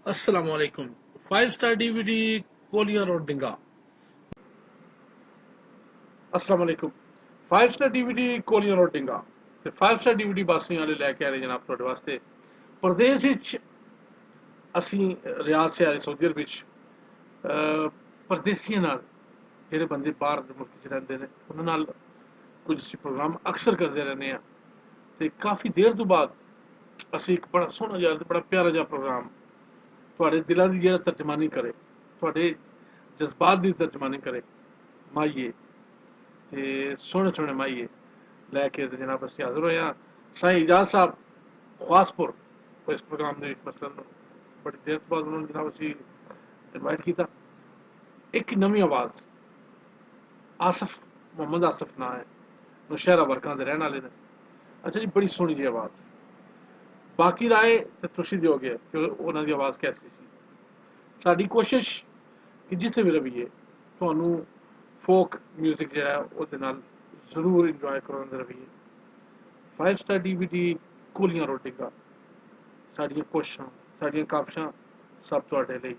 अस्सलाम वालेकुम। 5 star DVD कोलियां road डिंगा। अस्सलाम वालेकुम। 5 स्टार डीवीडी कोलियां रोड डिंगा ਤੇ 5 ਸਟਾਰ ਡੀਵੀਡੀ ਬਾਸੀ ਵਾਲੇ ਲੈ ਕੇ ਆ ਰਹੇ ਜਨਾਬ ਤੁਹਾਡੇ ਵਾਸਤੇ। ਪ੍ਰਦੇਸ਼ ਵਿੱਚ ਅਸੀਂ ਰਿਆਦ ਸ਼ਹਿਰ ਸਾਊਦੀ ਅਰਬ ਵਿੱਚ ਪਰਦੇਸੀਆਂ ਨਾਲ ਜਿਹੜੇ ਬੰਦੇ ਬਾਹਰ ਦੇ ਮੁਲਕ 'ਚ ਰਹਿੰਦੇ ਨੇ ਉਹਨਾਂ ਨਾਲ ਕੁਝ ਅਸੀਂ ਪ੍ਰੋਗਰਾਮ ਅਕਸਰ ਕਰਦੇ ਰਹਿੰਦੇ ਹਾਂ ਤੇ ਕਾਫੀ ਦੇਰ ਤੋਂ ਬਾਅਦ ਅਸੀਂ ਇੱਕ ਬੜਾ ਸੋਹਣਾ ਜਿਹਾ ਤੇ ਬੜਾ ਪਿਆਰਾ ਜਿਹਾ ਪ੍ਰੋਗਰਾਮ ਤੁਹਾਡੇ ਦਿਲਾਂ ਦੀ ਜਿਹੜਾ ਤਰਜਮਾਨੀ ਕਰੇ, ਤੁਹਾਡੇ ਜਜ਼ਬਾਤ ਦੀ ਤਰਜਮਾਨੀ ਕਰੇ, ਮਾਈਏ ਤੇ ਸੋਹਣੇ ਸੋਹਣੇ ਮਾਈਏ ਲੈ ਕੇ ਤੇ ਜਨਾਬ ਅਸੀਂ ਹਾਜ਼ਰ ਹੋਏ ਹਾਂ। ਸਾਈਂ ਇਜਾਜ਼ ਸਾਹਿਬ ਖਵਾਸਪੁਰ ਇਸ ਪ੍ਰੋਗਰਾਮ ਦੇ ਵਿੱਚ ਮਸਲਨ ਬੜੀ ਦੇਰ ਤੋਂ ਬਾਅਦ ਉਹਨਾਂ ਨੂੰ ਜਨਾਬ ਅਸੀਂ ਇਨਵਾਈਟ ਕੀਤਾ। ਇੱਕ ਨਵੀਂ ਆਵਾਜ਼, ਆਸਫ ਮੁਹੰਮਦ ਆਸਫ ਨਾਂ ਹੈ, ਨੌਸ਼ਹਿਰਾ ਵਰਕਾਂ ਦੇ ਰਹਿਣ ਵਾਲੇ ਨੇ। ਅੱਛਾ ਜੀ, ਬੜੀ ਸੋਹਣੀ ਜਿਹੀ ਆਵਾਜ਼। ਬਾਕੀ ਰਾਏ ਤੇ ਤੁਸੀਂ ਦਿਓਗੇ ਕਿ ਉਹਨਾਂ ਦੀ ਆਵਾਜ਼ ਕੈਸੀ ਸੀ। ਸਾਡੀ ਕੋਸ਼ਿਸ਼ ਕਿ ਜਿੱਥੇ ਵੀ ਰਹੀਏ ਤੁਹਾਨੂੰ ਫੋਕ ਮਿਊਜ਼ਿਕ ਜਿਹੜਾ ਉਹਦੇ ਨਾਲ ਜ਼ਰੂਰ ਇੰਜੋਏ ਕਰਾਉਣ ਦੇ ਰਹੀਏ। 5 ਸਟਾਰ ਡੀਵੀਡੀ ਕੋਲੀਆਂ ਰੋਡ ਡਿੰਗਾ, ਸਾਡੀਆਂ ਕੋਸ਼ਿਸ਼ਾਂ, ਸਾਡੀਆਂ ਕਾਬਸ਼ਾਂ ਸਭ ਤੁਹਾਡੇ ਲਈ।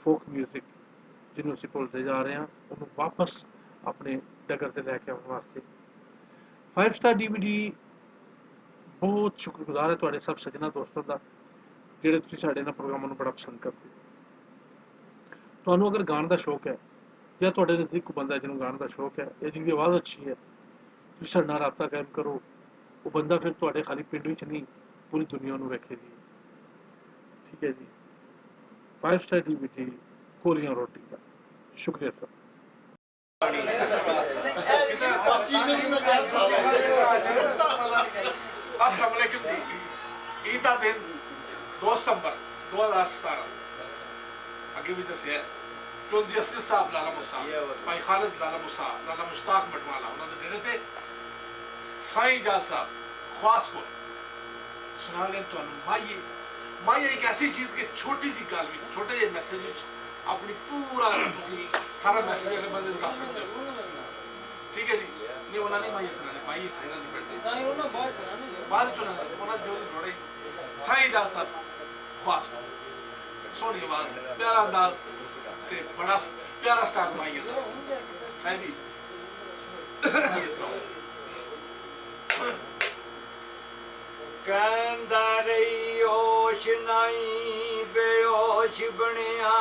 ਫੋਕ ਮਿਊਜ਼ਿਕ ਜਿਹਨੂੰ ਅਸੀਂ ਭੁੱਲਦੇ ਜਾ ਰਹੇ ਹਾਂ ਉਹਨੂੰ ਵਾਪਸ ਆਪਣੇ ਡਗਰ ਤੇ ਲੈ ਕੇ ਆਉਣ ਵਾਸਤੇ 5 ਸਟਾਰ ਡੀਵੀਡੀ ਬਹੁਤ ਸ਼ੁਕਰਗੁਜ਼ਾਰ ਹੈ ਤੁਹਾਡੇ ਸਭ ਸੱਜਣਾ ਦੋਸਤਾਂ ਦਾ ਜਿਹੜੇ ਤੁਸੀਂ ਸਾਡੇ ਨਾਲ ਪ੍ਰੋਗਰਾਮਾਂ ਨੂੰ ਬੜਾ ਪਸੰਦ ਕਰਦੇ। ਤੁਹਾਨੂੰ ਅਗਰ ਗਾਣ ਦਾ ਸ਼ੌਕ ਹੈ ਜਾਂ ਤੁਹਾਡੇ ਨਜ਼ਦੀਕ ਕੋਈ ਬੰਦਾ ਜਿਹਨੂੰ ਗਾਣ ਦਾ ਸ਼ੌਕ ਹੈ ਜਾਂ ਜਿਹਦੀ ਆਵਾਜ਼ ਅੱਛੀ ਹੈ, ਤੁਸੀਂ ਸਾਡੇ ਨਾਲ ਰਾਬਤਾ ਕਾਇਮ ਕਰੋ। ਉਹ ਬੰਦਾ ਫਿਰ ਤੁਹਾਡੇ ਖਾਲੀ ਪਿੰਡ ਵਿੱਚ ਨਹੀਂ ਪੂਰੀ ਦੁਨੀਆ ਨੂੰ ਵੇਖੇਗੀ। ਠੀਕ ਹੈ ਜੀ। 5 ਸਟਾਰ ਡੀਵੀਡੀ ਕੋਲੀਆਂ ਰੋਟੀ ਦਾ ਸ਼ੁਕਰੀਆ ਸਰ। अस्सलाम वालेकुम जी। ईद का दिन 2 सितंबर 2017 अगे भी दसिया चौधरी असद साहब लाला मूसा, भाई खालिद लाला मूसा, लाला मुश्ताक मटवाला उन्होंने डेरे थे साईं इजाज़ साहब खवासपुर सुना लें तो माइए। माइए एक ऐसी चीज़ कि छोटी सी गल में छोटे जे मैसेज अपनी पूरा सारा मैसेज अगले बंदे दस सकते हो। ठीक है जी। नहीं उन्होंने माइए सुनाने माइए साइना नहीं पढ़ते बाद चुना उन्होंने जो लोड़े साईं इजाज़ साहब खवासपुर सोहनी आवाज़ प्यारा अंदाज ते बड़ा प्यारा स्टाइल माइए दा साईं जी। कहंदा रही होश नहीं बेहोश बनिया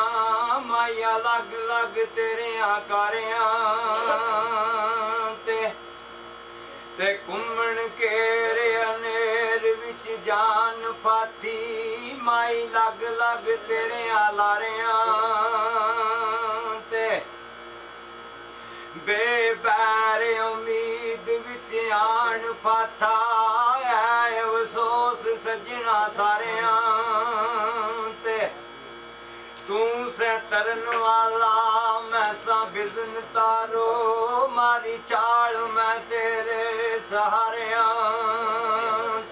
माया लग लग तेरिया कारिया ते घूमन केरे अनेर विच जान फाथी माई लग लग तेरिया लारिया ते बेबैर उम्मीद विच आन फाथा अफसोस सजना सारिया ते तू से तरन वाला मैं सा बिजन तारो मारी चाल मैं तेरे सहारिया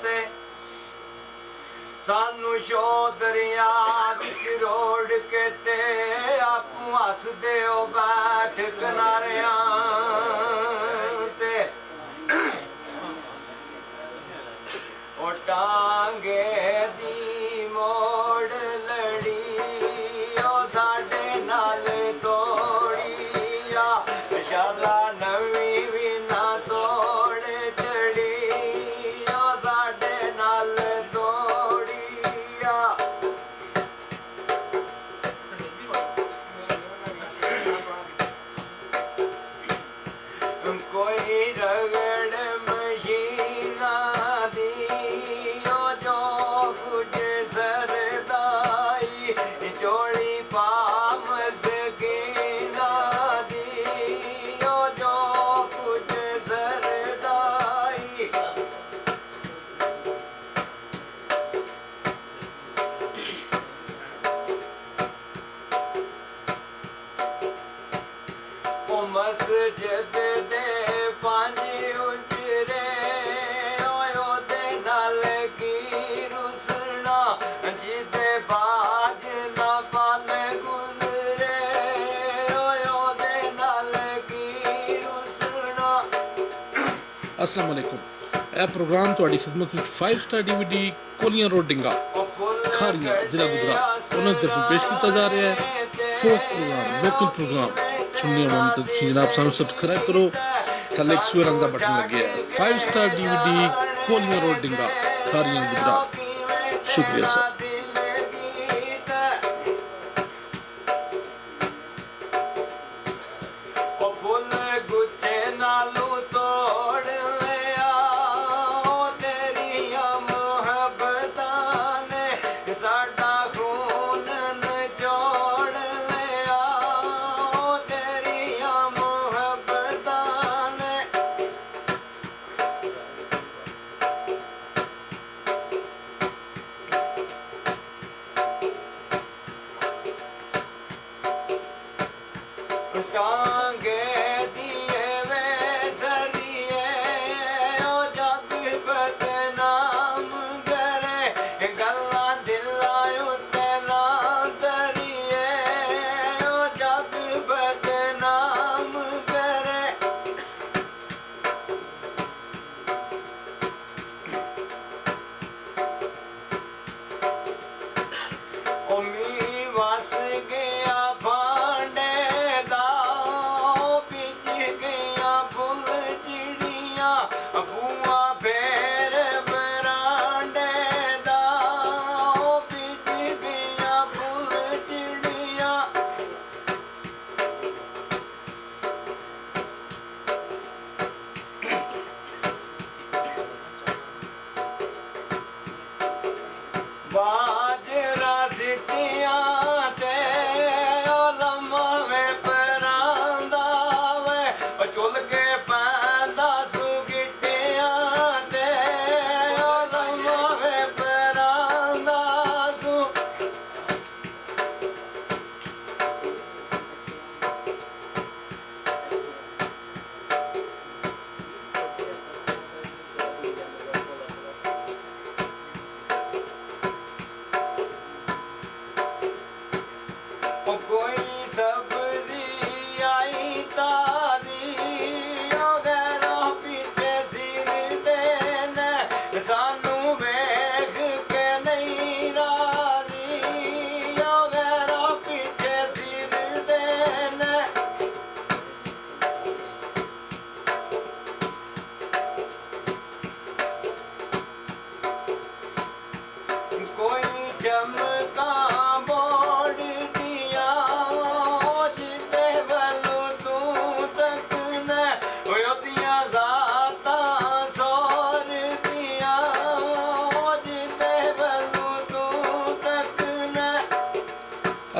ते सानू शो दरिया विच रोड़ के ते आपू हस दे बैठ किनारिया ते ओ टांगे दी मोड़ लड़ी ओ साडे नाल तोड़ी आ शाला नवी भी ना तोड़ चढ़ी ओ साडे नाल तोड़ी आ कोई रगड़ मशीना दी ओ जो कुछ सरदाई चोड़ी पाम सकीना दी ओ जो कुछ सरदाई ओ मस्जिद दे पंज उजरे ओदे नाल की रुसना जिदे बाज ना पल गुजरे ओदे नाल की रुसना। अस्सलाम वालेकुम। ਇਹ ਪ੍ਰੋਗਰਾਮ ਤੁਹਾਡੀ ਖਿਦਮਤ ਵਿੱਚ 5 ਸਟਾਰ ਡੀਵੀਡੀ ਕੋਲੀਆਂ ਰੋਡ ਡਿੰਗਾ खारियां जिला गुजरात उन्होंने तरफ पेश किया जा रहा है फोक प्रोग्राम लोकल प्रोग्राम सुनने वाले तो जनाब सानू सब्सक्राइब करो थले एक सूए रंग का बटन लगे है 5 star DVD कोलियां road डिंगा Khariyan Gujarat शुक्रिया सर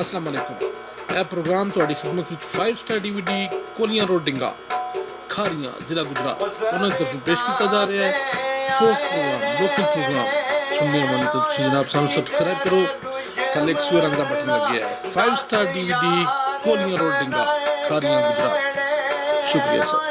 अस्सलाम वालेकुम यह प्रोग्राम ਤੁਹਾਡੀ ਖidmat ਵਿੱਚ 5 स्टार DVD ਕੋਲੀਆਂ ਰੋਡ ਡਿੰਗਾ ਖਾਰੀਆਂ ਜ਼ਿਲ੍ਹਾ ਗੁਜਰਾਤ ਉਹਨਾਂ ਦੀ ਤਰਫੋਂ ਪੇਸ਼ ਕੀਤਾ ਜਾ ਰਿਹਾ ਹੈ ਫੋਕ ਪ੍ਰੋਗਰਾਮ ਲੋਕਲ ਪ੍ਰੋਗਰਾਮ ਸੁਣਨੇ ਵਾਲੇ तो जनाब सानू सब्सक्राइब करो थले एक सूए रंग का बटन लगे है 5 star DVD कोलियां road डिंगा Khariyan Gujarat शुक्रिया सर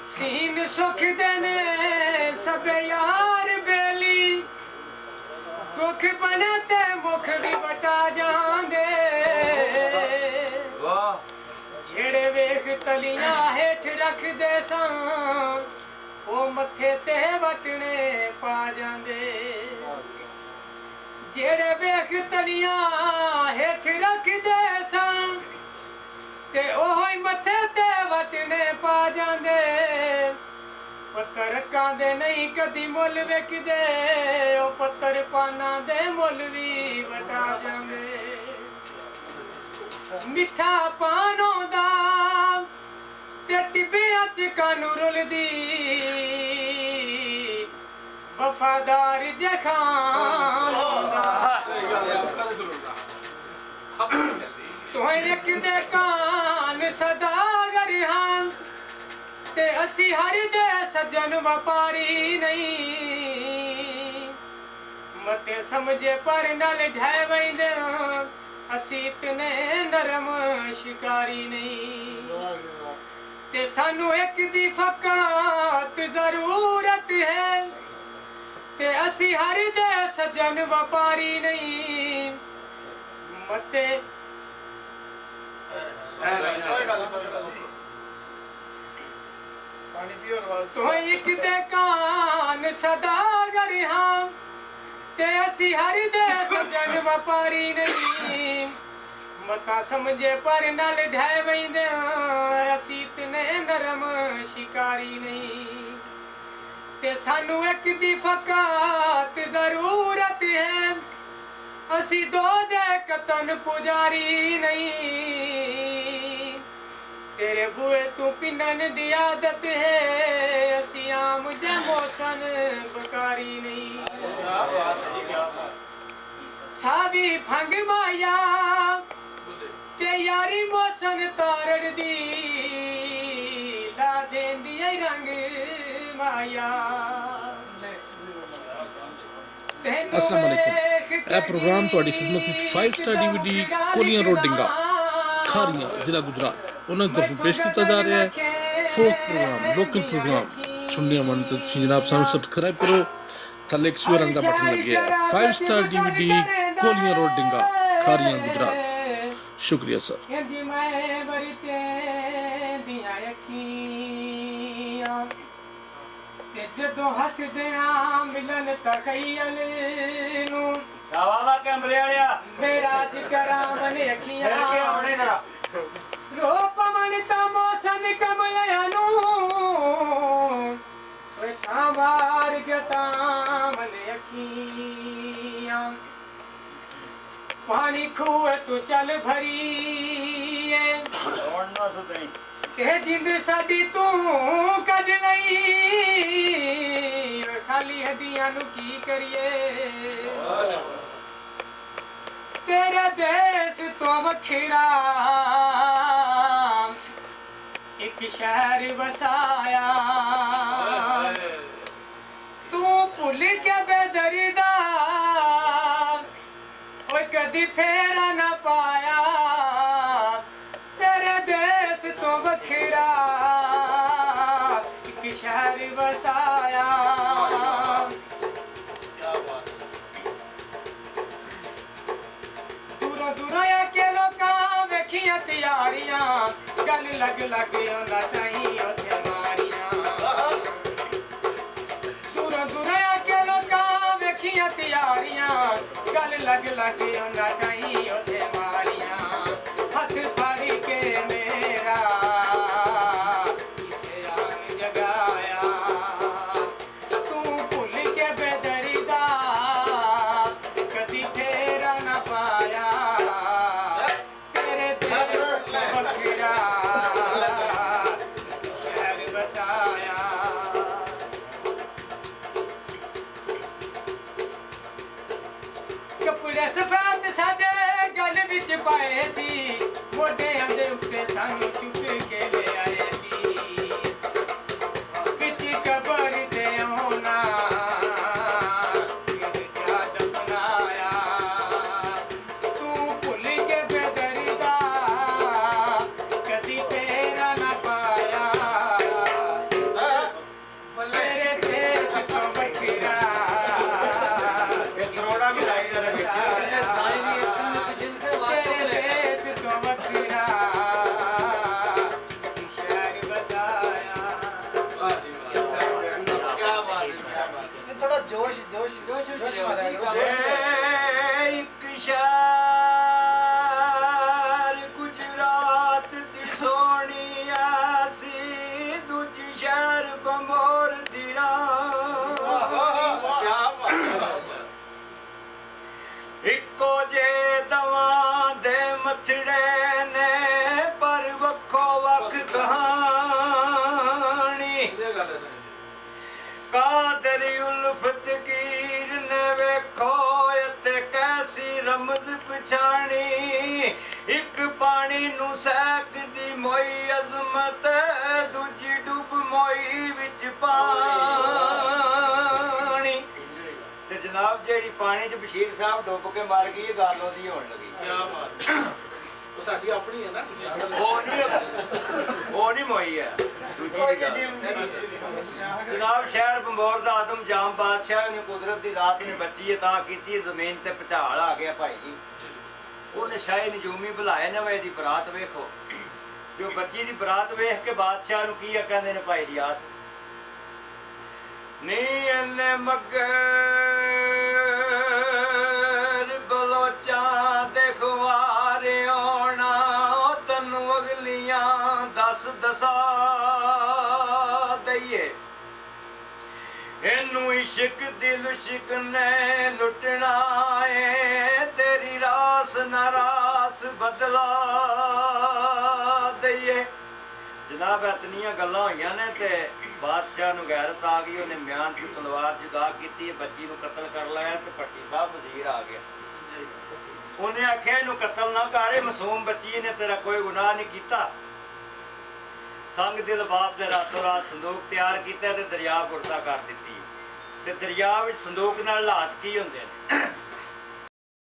सीन सुख देने ਬੇ ਯਾਰ ਬੇਲੀ ਦੁੱਖ ਬਣੇ ਤੇ ਮੁਖ ਵੀ ਵਟਾ ਜਾਂਦੇ ਵਾਹ ਜਿਹੜੇ ਵੇਖ ਤਲੀਆਂ ਹੇਠ ਰੱਖਦੇ ਸਾਂ ਉਹ ਮੱਥੇ ਤੇ ਵਟਣੇ ਪਾ ਜਾਂਦੇ ਜਿਹੜੇ ਵੇਖ ਤਲੀਆਂ ਹੇਠ ਰੱਖਦੇ ਸਾਂ ਤੇ ਉਹ ਹੀ ਮੱਥੇ ਤੇ ਵਟਣੇ ਪਾ ਜਾਂਦੇ ਪੱਤਰ ਕਾਂਦੇ ਨਹੀਂ ਕਦੀ ਮੁੱਲ ਵੇਖਦੇ ਉਹ ਪੱਤਰ ਪਾਨਾਂ ਦੇ ਮੁੱਲ ਵੀ ਵਟਾ ਜਾਂਦੇ ਮਿੱਠਾ ਪਾਨੋਂ ਦਾ ਤੇ ਟਿੱਬਿਆਂ ਚ ਕਾਨੂੰ ਰੁਲਦੀ ਵਫਾਦਾਰ ਜਖਾਨ ਦਾ ਤੂੰ ਇੱਕ ਦੇ ਕਾਨ ਸਦਾਗਰ ਹਾਂ ਤੇ ਅਸੀਂ ਹਰ ਦੇ ਸੱਜਣ ਵਪਾਰੀ ਨਹੀਂ ਮਤੇ ਸਮਝੇ ਪਰ ਨਾਲ ਢਹਿ ਵੈਂਦੇ ਅਸੀਂ ਇਤਨੇ ਨਰਮ ਸ਼ਿਕਾਰੀ ਨਹੀਂ ਤੇ ਸਾਨੂੰ ਇੱਕ ਦੀ ਫਕਤ ਜ਼ਰੂਰਤ ਹੈ ਤੇ ਅਸੀਂ ਹਰ ਦੇ ਸੱਜਣ ਵਪਾਰੀ ਨਹੀਂ ਮਤੇ ਤੂੰ ਇੱਕ ਦੇ ਕਾਨ ਸਦਾਗਰ ਹਾਂ ਤੇ ਅਸੀਂ ਹਰ ਦੇ ਸੱਜਣ ਵਪਾਰੀ ਨਹੀਂ ਮਤਾ ਸਮਝੇ ਪਰ ਨਾਲ ਢਹਿ ਵੈਂਦੇ ਅਸੀਂ ਇਤਨੇ ਨਰਮ ਸ਼ਿਕਾਰੀ ਨਹੀਂ ਤੇ ਸਾਨੂੰ ਇੱਕ ਦੀ ਫਕਤ ਜ਼ਰੂਰਤ ਹੈ ਅਸੀਂ ਦੋ ਦੇ ਕਤਨ ਪੁਜਾਰੀ ਨਹੀਂ ਤੇਰੇ ਬੂਏ ਤੂੰ ਪਿੰਨਣ ਦੀ ਆਦਤ ਹੈ ਅਸੀਂ ਆਮ ਜਮੋਸਨ ਬਕਾਰੀ ਨਹੀਂ ਸਾਵੀ ਭੰਗ ਮਾਇਆ ਤੇ ਯਾਰੀ ਮੋਸਨ ਤਾਰੜ ਦੀ ਲਾ ਦੇਂਦੀ ਏ ਰੰਗ ਮਾਇਆ अस्सलाम वालेकुम ਇਹ ਪ੍ਰੋਗਰਾਮ ਤੁਹਾਡੀ ਖidmat ਵਿੱਚ 5 ਸਟਾਰ DVD ਕੋਲੀਆਂ ਰੋਡ ਡਿੰਗਾ ਖਾਰੀਆਂ ਜ਼ਿਲ੍ਹਾ ਗੁਜਰਾਤ ਉਹਨਾਂ ਦੀ ਤਰਫੋਂ ਪੇਸ਼ ਕੀਤਾ ਜਾ ਰਿਹਾ ਹੈ ਫੋਕ ਪ੍ਰੋਗਰਾਮ ਲੋਕਲ ਪ੍ਰੋਗਰਾਮ ਸੁਣਨੇ ਮਨ ਤੇ ਤੁਸੀਂ ਜਨਾਬ ਸਾਨੂੰ ਸਬਸਕ੍ਰਾਈਬ ਕਰੋ ਥੱਲੇ ਇੱਕ ਸੂਰ ਰੰਗ ਦਾ ਬਟਨ ਲੱਗਿਆ ਹੈ 5 ਸਟਾਰ DVD ਕੋਲੀਆਂ ਰੋਡ ਡਿੰਗਾ ਖਾਰੀਆਂ ਗੁਜਰਾਤ ਸ਼ੁਕਰੀਆ ਸਰ ਜੀ ਮੈਂ ਵਰਤੇ ਦੀਆਂ ਅੱਖੀਆਂ ਤੇ ਜਦੋਂ ਹੱਸਦੇ ਆ ਮਿਲਨ ਤਖੈਲ ਨੂੰ ਵਾਵਾ ਕੈਮਰੇ ਵਾਲਿਆ ਮੇਰਾ ਜਿਕਰਾਂ ਬਨ ਅੱਖੀਆਂ ਕੇ ਆਉਣੇ ਜਰਾ ਰੂਪ ਮਨ ਤਾਂ ਮੋਸਨ ਕਮਲਿਆਂ ਨੂੰ ਓਏ ਕਾਵਾਰ ਗਤਾਂ ਮਨ ਅੱਖੀਆਂ ਪਾਣੀ ਖੂਹ ਤੂੰ ਚੱਲ ਭਰੀਏ ਹੁਣ ਨਾ ਸੁਤਈ ਤੇ ਜਿੰਦ ਸਾਡੀ ਤੂੰ ਕੱਢ ਲਈ ਖਾਲੀ ਹੱਡੀਆਂ ਨੂੰ ਕੀ ਕਰੀਏ ਤੇਰੇ ਦੇਸ ਤੋਂ ਵੱਖਰਾ ਇੱਕ ਸ਼ਹਿਰ ਵਸਾਇਆ ਤੂੰ ਭੁੱਲ ਕੇ ਬੇਦਰਦਾ ਓਏ ਕਦੀ ਫੇਰਾ ਨਾ ਪਾਇਆ ਤੇਰੇ ਦੇਸ ਤੋਂ ਵੱਖਰਾ ਇੱਕ ਸ਼ਹਿਰ ਵਸਾਇਆ ਦੂਰੋਂ ਦੂਰੋਂ ਆ ਕੇ ਲੋਕਾਂ ਵੇਖੀਆਂ ਤਿਆਰੀਆਂ ਗੱਲ ਲੱਗ ਲੱਗ ਉਹਨਾਂ ਤਾਈਂ ਉੱਥੇ ਮਾਰੀਆਂ ਦੂਰੋਂ ਦੂਰੋਂ ਆ ਕੇ ਲੋਕਾਂ ਵੇਖੀਆਂ ਤਿਆਰੀਆਂ ਗੱਲ ਲੱਗ ਲੱਗ ਉਹਨਾਂ ਤਾਈਂ ਉੱਥੇ ਮਾਰੀਆਂ ਹੱਥ ਫੜ ਕੇ ਮੇਰਾ ਕਿਸੇ ਆਨ ਜਗਾਇਆ ਤੂੰ ਭੁੱਲ ਕੇ ਬੇਦਰਦਾ ਕਦੀ ਫੇਰਾ ਨਾ ਪਾਇਆ ਤੇਰੇ ਦਿਲ ਵੱਖਰਾ ਸ਼ਹਿਰ ਵਸਾਇਆ ਕੱਪੜੇ ਸਫੈਦ ਸਾਡੇ ਗਲ ਵਿੱਚ ਪਾਏ ਸੀ ਮੋਢਿਆਂ ਦੇ ਉੱਤੇ ਸਾਨੂੰ ਚੁੱਕ ਕੇ ਲੈ ਆਏ ਸੀ ਵਿੱਚ ਕਬਰ ਦੇ ਆਉਣਾ ਕਿਹੜਾ ਦਫਨਾਇਆ ਤੂੰ ਭੁੱਲ ਕੇ ਬੇਦਰਦਾ ਕਦੀ ਤੇਰਾ ਨਾ ਪਾਇਆ ਤੇਰੇ ਦੇਸ ਤੋਂ जोश जोश जोश जोश मारा ਇੱਕ ਸ਼ਹਿਰ ਗੁਜਰਾਤ ਦੀ ਸੋਹਣੀ ਆਸੀ ਦੂਜੀ ਸ਼ਹਿਰ ਬੰਬੋਰ ਦੀ ਇੱਕੋ ਜੇ ਦਵਾਂ ਦੇ ਮਥੜੇ ਨੇ ਪਰ ਵੱਖੋ ਵੱਖ ਕਹਾਣੀ ਕਾਦਰ ਉਲਫਤ ਗੀਰ ਨੇ ਵੇਖੋ ਅਤੇ ਕੈਸੀ ਰਮਜ਼ ਪਛਾਣੀ ਇੱਕ ਪਾਣੀ ਨੂੰ ਸਹਿਕਦੀ ਮੋਈ ਅਜ਼ਮਤ ਦੂਜੀ ਡੁੱਬ ਮੋਈ ਵਿੱਚ ਪਾਣੀ ਤੇ ਜਨਾਬ ਜਿਹੜੀ ਪਾਣੀ 'ਚ ਬਸ਼ੀਰ ਸਾਹਿਬ ਡੁੱਬ ਕੇ ਮਰ ਗਈ ਇਹ ਗੱਲ ਉਹਦੀ ਹੋਣ ਲੱਗੀ ਉਹ ਸਾਡੀ ਆਪਣੀ ਹੈ ਨਾ ਉਹ ਨਹੀਂ ਮੋਈ ਹੈ ਦੂਜੀ ਦੀ ਗੱਲ। ਜਨਾਬ ਸ਼ਹਿਰ ਬੰਬੋਰ ਦਾ ਆਦਮ ਜਾਮ ਬਾਦਸ਼ਾਹ ਨੇ ਕੁਦਰਤ ਦੀ ਜ਼ਾਤ ਨੇ ਬੱਚੀ ਅਤਾ ਕੀਤੀ ਜ਼ਮੀਨ ਤੇ ਭੁਚਾਲ ਆ ਗਿਆ ਭਾਈ ਜੀ ਉਹਨੇ ਸ਼ਾਹੀ ਨਜੂਮੀ ਬੁਲਾਏ ਨੇ ਵੇ ਦੀ ਬਰਾਤ ਵੇਖੋ ਜੋ ਬੱਚੀ ਦੀ ਬਰਾਤ ਵੇਖ ਕੇ ਬਾਦਸ਼ਾਹ ਨੂੰ ਕੀ ਕਹਿੰਦੇ ਨੇ ਭਾਈ ਜੀ ਆਸ ਨੀ ਇਹਨੇ ਮਗਰ ਬਲੋਚਾਂ ਦੇ ਖਵਾਰੇ ਆਉਣਾ ਉਹ ਤੈਨੂੰ ਅਗਲੀਆਂ ਦਸਾ ਦਈਏ ਇਹਨੂੰ ਇਸ਼ਕ ਦਿਲ ਸ਼ਿਕ ਨੇ ਲੁੱਟਣਾ ਏ ਤੇਰੀ ਰਾਸ ਨਾਰਾਸ ਬਦਲਾ ਦਈਏ ਜਨਾਬ ਇਤਨੀਆਂ ਗੱਲਾਂ ਹੋਈਆਂ ਨੇ ਤੇ ਬਾਦਸ਼ਾਹ ਨੂੰ ਗੈਰਤ ਆ ਗਈ ਉਹਨੇ ਮਿਆਨ ਦੀ ਤਲਵਾਰ ਜੁਦਾ ਕੀਤੀ ਬੱਚੀ ਨੂੰ ਕਤਲ ਕਰ ਲਿਆ ਤੇ ਭੱਟੀ ਸਾਹਿਬ ਵਜ਼ੀਰ ਆ ਗਿਆ ਉਹਨੇ ਆਖਿਆ ਇਹਨੂੰ ਕਤਲ ਨਾ ਕਰ ਮਾਸੂਮ ਬੱਚੀ ਨੇ ਤੇਰਾ ਕੋਈ ਗੁਨਾਹ ਨਹੀਂ ਕੀਤਾ ਸੰਗ ਦਿਲ ਬਾਪ ਦੇ ਰਾਤੋਂ ਰਾਤ ਸੰਦੂਕ ਤਿਆਰ ਕੀਤਾ ਤੇ ਦਰਿਆ ਗੁਰਦਾ ਕਰ ਦਿੱਤੀ ਤੇ ਦਰਿਆ ਵਿੱਚ ਸੰਦੂਕ ਨਾਲ ਹਾਲਾਤ ਕੀ ਹੁੰਦੇ ਨੇ